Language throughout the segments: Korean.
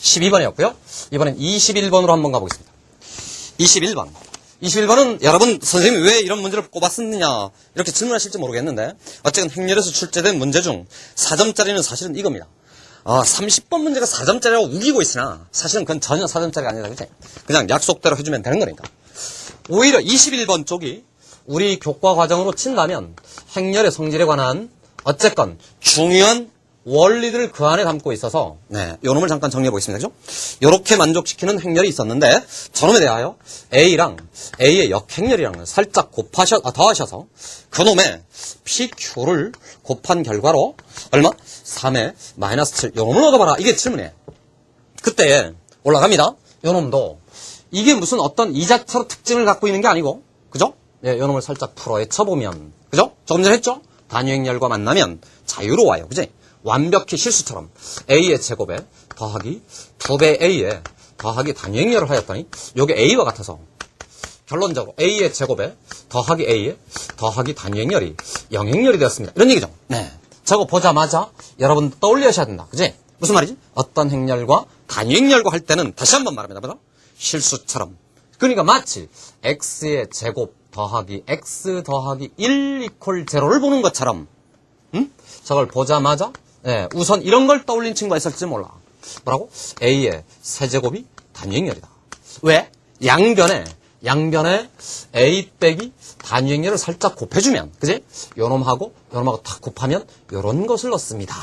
12번이었고요. 이번엔 21번으로 한번 가보겠습니다. 21번. 21번은 여러분 선생님이 왜 이런 문제를 꼽았느냐 이렇게 질문하실지 모르겠는데 어쨌든 행렬에서 출제된 문제 중 4점짜리는 사실은 이겁니다. 30번 문제가 4점짜리라고 우기고 있으나 사실은 그건 전혀 4점짜리가 아니다. 그치? 그냥 약속대로 해주면 되는 거니까. 오히려 21번 쪽이 우리 교과 과정으로 친다면 행렬의 성질에 관한 어쨌건 중요한 원리들을 그 안에 담고 있어서 요 놈을 잠깐 정리해 보겠습니다. 그죠? 요렇게 만족시키는 행렬이 있었는데 저놈에 대하여 A랑 A의 역행렬이랑 살짝 더하셔서 그놈의 PQ를 곱한 결과로 얼마? 3의 마이너스 7 요놈을 얻어봐라. 이게 질문이에요. 그때 올라갑니다. 요놈도 이게 무슨 어떤 이자차로 특징을 갖고 있는 게 아니고 그죠? 예, 요놈을 살짝 풀어 헤쳐보면 그죠? 조금 전에 했죠? 단위행렬과 만나면 자유로워요. 그지? 완벽히 실수처럼 A의 제곱에 더하기 2배 A에 더하기 단위행렬을 하였더니 요게 A와 같아서 결론적으로 A의 제곱에 더하기 A에 더하기 단위행렬이 영행렬이 되었습니다. 이런 얘기죠. 네. 저거 보자마자 여러분 떠올리셔야 된다. 그지? 무슨 말이지? 어떤 행렬과 단위행렬과 할 때는 다시 한번 말합니다. 뭐죠? 실수처럼. 그러니까 마치 X의 제곱 더하기 X 더하기 1 이퀄 0를 보는 것처럼 저걸 보자마자 우선 이런 걸 떠올린 친구가 있을지 몰라. 뭐라고? A의 세제곱이 단위행렬이다. 왜? 양변에 A 빼기 단위행렬을 살짝 곱해주면 그지? 요놈하고 딱 곱하면 요런 것을 넣습니다.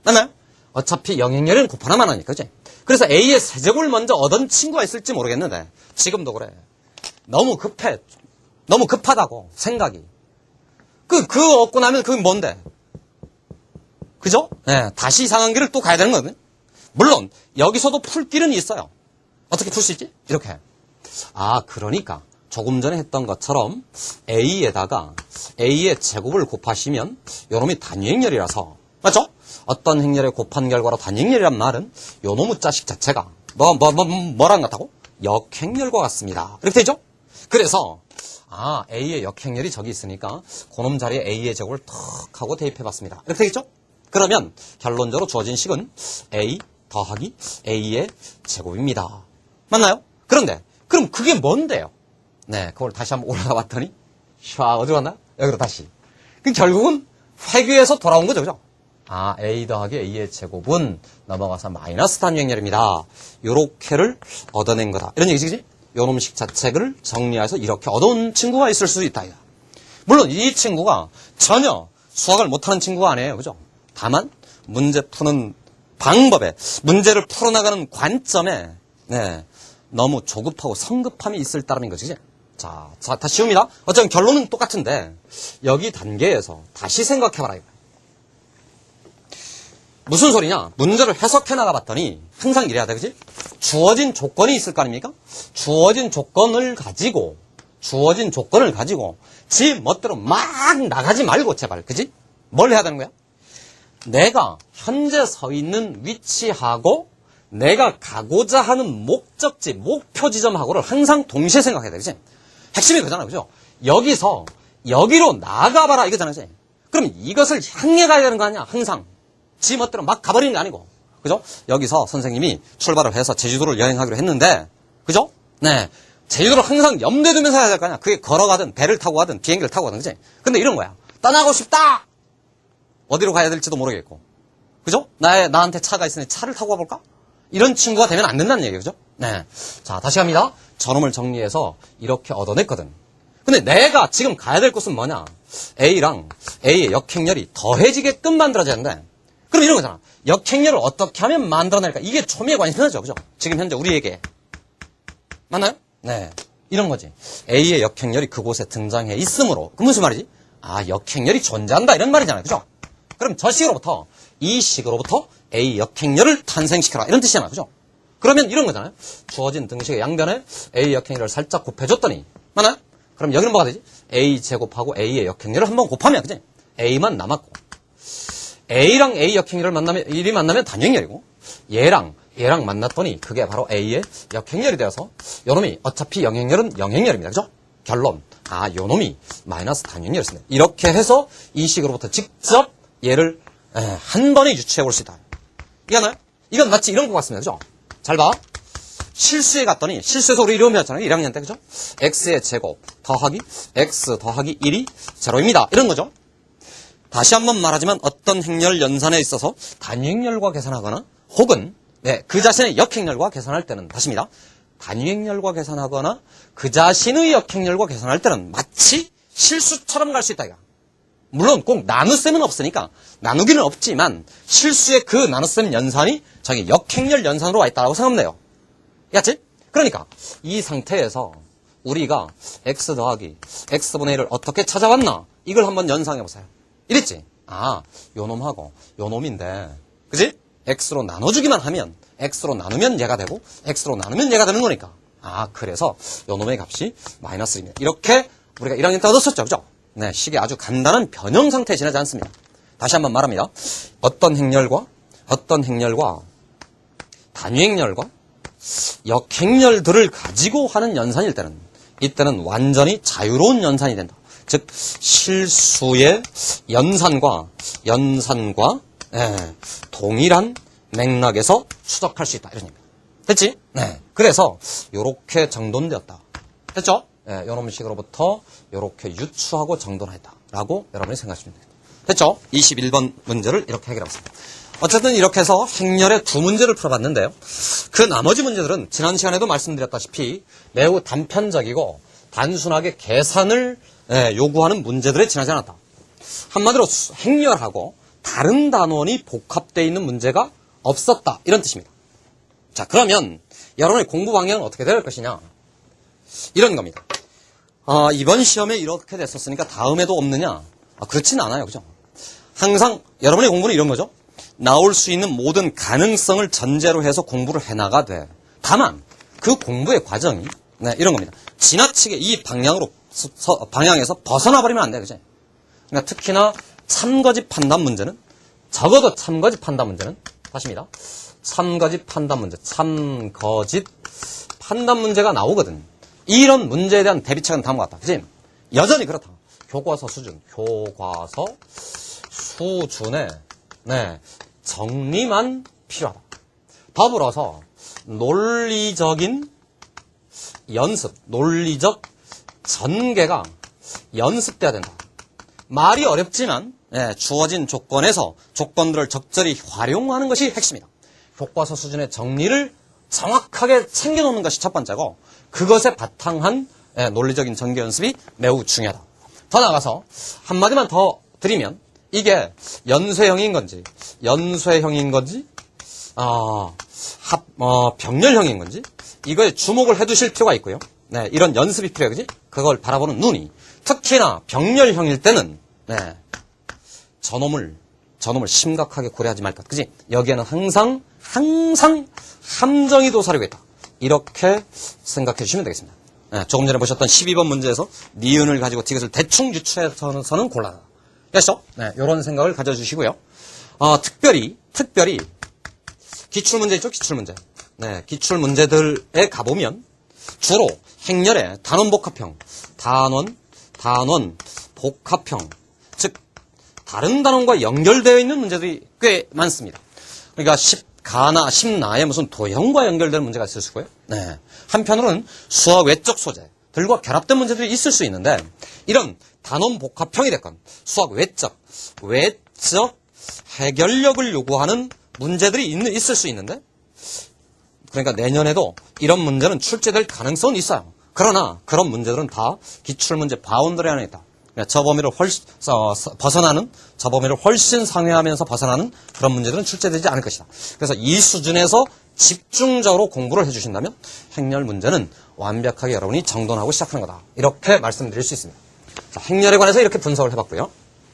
맞나요? 어차피 영행렬은 곱 하나만 하니까 그지? 그래서 A의 세제곱을 먼저 얻은 친구가 있을지 모르겠는데 지금도 그래. 너무 급해. 너무 급하다고 생각이. 그 얻고 나면 그게 뭔데? 그죠? 다시 이상한 길을 또 가야 되는 거거든요. 물론 여기서도 풀 길은 있어요. 어떻게 풀 수 있지? 이렇게. 그러니까 조금 전에 했던 것처럼 A에다가 A의 제곱을 곱하시면 요놈이 단위행렬이라서 맞죠? 어떤 행렬에 곱한 결과로 단위행렬이란 말은 요놈의 자식 자체가 뭐랑 같다고? 역행렬과 같습니다. 이렇게 되죠? 그래서 A의 역행렬이 저기 있으니까 그놈 자리에 A의 제곱을 턱 하고 대입해봤습니다. 이렇게 되겠죠? 그러면 결론적으로 주어진 식은 A 더하기 A의 제곱입니다. 맞나요? 그런데 그럼 그게 뭔데요? 그걸 다시 한번 올라가 봤더니 어디로 갔나요? 여기로 다시. 그럼 결국은 회귀에서 돌아온 거죠. 그죠? A 더하기 A의 제곱은 넘어가서 마이너스 단위행렬입니다. 요렇게를 얻어낸 거다. 이런 얘기지? 요놈식 자책을 정리해서 이렇게 얻어온 친구가 있을 수 있다. 물론 이 친구가 전혀 수학을 못하는 친구가 아니에요. 그죠? 다만 문제 푸는 방법에 문제를 풀어나가는 관점에 너무 조급하고 성급함이 있을 따름인 거지. 자, 다시 씌웁니다. 어쨌든 결론은 똑같은데 여기 단계에서 다시 생각해봐라. 이거. 무슨 소리냐? 문제를 해석해 나가봤더니 항상 이래야 돼. 그지? 주어진 조건이 있을 거 아닙니까? 주어진 조건을 가지고 지 멋대로 막 나가지 말고 제발. 그지? 뭘 해야 되는 거야? 내가 현재 서 있는 위치하고 내가 가고자 하는 목적지, 목표 지점하고를 항상 동시에 생각해야 돼. 그치? 핵심이 그잖아. 그죠? 여기서 여기로 나가봐라. 이거잖아. 그치? 그럼 이것을 향해 가야 되는 거 아니야? 항상. 지 멋대로 막 가버리는 게 아니고. 그죠? 여기서 선생님이 출발을 해서 제주도를 여행하기로 했는데, 그죠? 제주도를 항상 염두에 두면서 해야 될 거 아니야? 그게 걸어가든, 배를 타고 가든, 비행기를 타고 가든, 그치? 근데 이런 거야. 떠나고 싶다! 어디로 가야 될지도 모르겠고. 그죠? 나한테 차가 있으니 차를 타고 가볼까? 이런 친구가 되면 안 된다는 얘기예요. 그죠? 자, 다시 갑니다. 저놈을 정리해서 이렇게 얻어냈거든. 근데 내가 지금 가야 될 곳은 뭐냐? A랑 A의 역행렬이 더해지게끔 만들어져야 되는데, 그럼 이런 거잖아. 역행렬을 어떻게 하면 만들어낼까? 이게 초미의 관심사죠. 그죠? 지금 현재 우리에게. 맞나요? 이런 거지. A의 역행렬이 그곳에 등장해 있으므로. 그 무슨 말이지? 역행렬이 존재한다. 이런 말이잖아요. 그죠? 그럼 저 식으로부터, 이 식으로부터 A 역행렬을 탄생시켜라. 이런 뜻이잖아요. 그죠? 그러면 이런 거잖아요. 주어진 등식의 양변에 A 역행렬을 살짝 곱해줬더니, 맞나요? 그럼 여기는 뭐가 되지? A 제곱하고 A의 역행렬을 한번 곱하면, 그지? A만 남았고. A랑 A 역행렬을 만나면 단위행렬이고, 얘랑 만났더니 그게 바로 A의 역행렬이 되어서, 요놈이 어차피 영행렬은 영행렬입니다. 그죠? 결론. 요놈이 마이너스 단위행렬이었습니다. 이렇게 해서 이 식으로부터 직접 얘를 한 번에 유추해 볼 수 있다. 이해하나요? 이건 마치 이런 것 같습니다. 그죠? 잘 봐. 실수에 갔더니, 실수에서 우리 이런 배웠잖아요. 1학년 때, 그죠? x의 제곱 더하기 x 더하기 1이 제로입니다. 이런 거죠. 다시 한번 말하지만 어떤 행렬 연산에 있어서 단위 행렬과 계산하거나 혹은 그 자신의 역행렬과 계산할 때는 다시입니다. 단위 행렬과 계산하거나 그 자신의 역행렬과 계산할 때는 마치 실수처럼 갈 수 있다. 이거. 물론 꼭 나눗셈은 없으니까 나누기는 없지만 실수의 그 나눗셈 연산이 자기 역행렬 연산으로 와 있다고 생각하면 돼요. 알겠지? 그러니까 이 상태에서 우리가 x 더하기 x분의 1을 어떻게 찾아왔나 이걸 한번 연상해보세요. 이랬지? 아, 요 놈하고 요 놈인데 그지? x로 나눠주기만 하면 x로 나누면 얘가 되고 x로 나누면 얘가 되는 거니까 아, 그래서 요 놈의 값이 마이너스 1입니다. 이렇게 우리가 1학년 때 얻었었죠. 그죠? 네, 식이 아주 간단한 변형 상태에 지나지 않습니다. 다시 한번 말합니다. 어떤 행렬과 단위 행렬과 역행렬들을 가지고 하는 연산일 때는 이때는 완전히 자유로운 연산이 된다. 즉 실수의 연산과 동일한 맥락에서 추적할 수 있다. 이런 얘기입니다. 됐지? 네. 그래서 요렇게 정돈되었다. 됐죠? 네, 요런 식으로부터 요렇게 유추하고 정돈했다라고 여러분이 생각하시면 됩니다. 됐죠? 21번 문제를 이렇게 해결해봤습니다. 어쨌든 이렇게 해서 행렬의 두 문제를 풀어봤는데요. 그 나머지 문제들은 지난 시간에도 말씀드렸다시피 매우 단편적이고 단순하게 계산을 요구하는 문제들에 지나지 않았다. 한마디로 행렬하고 다른 단원이 복합되어 있는 문제가 없었다. 이런 뜻입니다. 자, 그러면 여러분의 공부 방향은 어떻게 될 것이냐? 이런 겁니다. 이번 시험에 이렇게 됐었으니까 다음에도 없느냐? 그렇지는 않아요. 그죠? 항상 여러분의 공부는 이런 거죠. 나올 수 있는 모든 가능성을 전제로 해서 공부를 해나가 돼. 다만 그 공부의 과정이 이런 겁니다. 지나치게 이 방향에서 벗어나 버리면 안 돼. 그죠? 그러니까 특히나 참거짓 판단 문제는 적어도 참거짓 판단 문제는 다시입니다. 참거짓 판단 문제가 나오거든. 이런 문제에 대한 대비책은 다음과 같다. 그치? 여전히 그렇다. 교과서 수준의 정리만 필요하다. 더불어서 논리적인 연습, 논리적 전개가 연습돼야 된다. 말이 어렵지만 주어진 조건에서 조건들을 적절히 활용하는 것이 핵심이다. 교과서 수준의 정리를 정확하게 챙겨놓는 것이 첫 번째고 그것에 바탕한 논리적인 전개 연습이 매우 중요하다. 더 나아가서 한마디만 더 드리면 이게 연쇄형인 건지 병렬형인 건지 이거에 주목을 해두실 필요가 있고요. 이런 연습이 필요해요. 그지? 그걸 바라보는 눈이 특히나 병렬형일 때는 저놈을 심각하게 고려하지 말 것. 그지? 여기에는 항상 함정이 도사리고 있다. 이렇게 생각해 주시면 되겠습니다. 조금 전에 보셨던 12번 문제에서 니은을 가지고 디귿을 대충 유추해서는 곤란하다. 됐죠? 이런 생각을 가져주시고요. 특별히 기출문제 있죠? 기출문제. 기출문제들에 가보면 주로 행렬의 단원복합형, 단원 복합형, 즉 다른 단원과 연결되어 있는 문제들이 꽤 많습니다. 그러니까 10나에 무슨 도형과 연결되는 문제가 있을 수 있고요. 한편으로는 수학 외적 소재들과 결합된 문제들이 있을 수 있는데 이런 단원 복합형이 됐건 수학 외적 해결력을 요구하는 문제들이 있을 수 있는데 그러니까 내년에도 이런 문제는 출제될 가능성은 있어요. 그러나 그런 문제들은 다 기출문제 바운더리 안에 있다. 저 범위를 훨씬 상회하면서 벗어나는 그런 문제들은 출제되지 않을 것이다. 그래서 이 수준에서 집중적으로 공부를 해주신다면 행렬 문제는 완벽하게 여러분이 정돈하고 시작하는 거다. 이렇게 말씀드릴 수 있습니다. 자, 행렬에 관해서 이렇게 분석을 해봤고요.